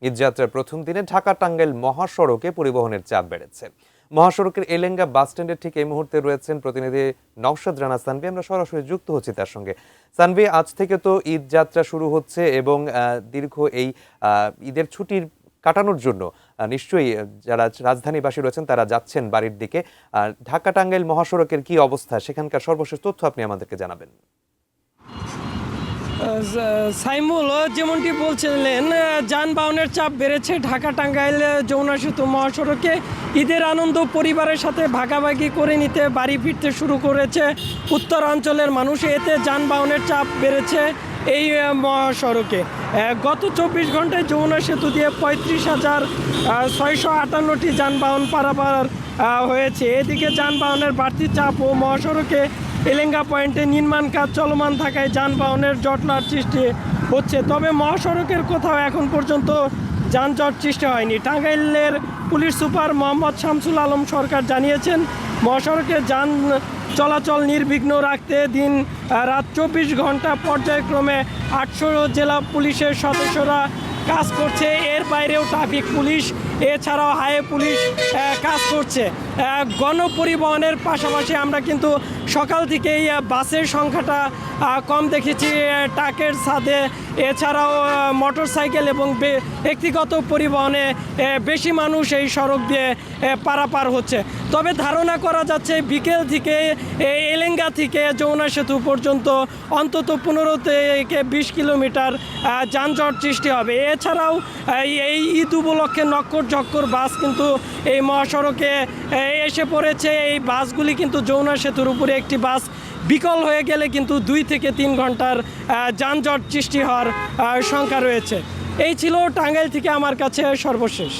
ঈদযাত্রার প্রথম দিনে ঢাকা-টাঙ্গাইল মহাসড়কে পরিবহনের চাপ বেড়েছে। মহাসড়কের এলেঙ্গা বাস স্ট্যান্ডের ঠিক এই মুহূর্তে রয়েছেন প্রতিনিধি নওশাদ রানা সানভি। আমরা সরাসরি যুক্ত হচ্ছি তার সঙ্গে। সানভি, আজ থেকে তো ঈদ যাত্রা শুরু হচ্ছে এবং দীর্ঘ এই ঈদের ছুটির কাটানোর জন্য নিশ্চয়ই যারা রাজধানীবাসী রয়েছেন তারা যাচ্ছেন বাড়ির দিকে। ঢাকা-টাঙ্গাইল মহাসড়কের কি অবস্থা, সেখানকার সর্বশেষ তথ্য আপনি আমাদেরকে জানাবেন। সাইমুল যেমনটি বলছিলেন, যানবাহনের চাপ বেড়েছে ঢাকা টাঙ্গাইল যমুনা সেতু মহাসড়কে। ঈদের আনন্দ পরিবারের সাথে ভাগাভাগি করে নিতে বাড়ি ফিরতে শুরু করেছে উত্তরাঞ্চলের মানুষ। এতে যানবাহনের চাপ বেড়েছে এই মহাসড়কে। গত 24 ঘন্টায় যমুনা সেতু দিয়ে 35,658টি যানবাহন পারাপার হয়েছে। এদিকে যানবাহনের বাড়তি চাপ ও মহাসড়কে এলেঙ্গা পয়েন্টে নির্মাণ কাজ চলমান থাকায় যানবাহনের জটলার সৃষ্টি হচ্ছে। তবে মহাসড়কের কোথাও এখন পর্যন্ত যানজট সৃষ্টি হয়নি। টাঙ্গাইলের পুলিশ সুপার মোহাম্মদ শামসুল আলম সরকার জানিয়েছেন, মহাসড়কে যান চলাচল নির্বিঘ্ন রাখতে দিন রাত 24 ঘন্টা পর্যায়ক্রমে 800 জেলা পুলিশের সদস্যরা কাজ করছে। এর বাইরেও ট্রাফিক পুলিশ এছাড়াও হাইওয়ে পুলিশ কাজ করছে। গণপরিবহনের পাশাপাশি আমরা কিন্তু সকাল থেকেই বাসের সংখ্যাটা কম দেখেছি ট্রাকের ছাদে, এছাড়াও মোটরসাইকেল এবং ব্যক্তিগত পরিবহনে বেশি মানুষ এই সড়ক দিয়ে পারাপার হচ্ছে। তবে ধারণা করা যাচ্ছে বিকেল থেকে এলেঙ্গা থেকে যমুনা সেতু পর্যন্ত অন্তত 15 থেকে 20 কিলোমিটার যানজট সৃষ্টি হবে। এছাড়াও এই ঈদ উপলক্ষে নক্কর বাস কিন্তু এই মহাসড়কে এসে পড়েছে। এই বাসগুলি কিন্তু যমুনা সেতুর উপরে একটি বাস বিকল হয়ে গেলে কিন্তু 2 থেকে 3 ঘন্টার যানজট সৃষ্টি হওয়ার সংখ্যা রয়েছে। এই ছিল টাঙ্গাইল থেকে আমার কাছে সর্বশেষ।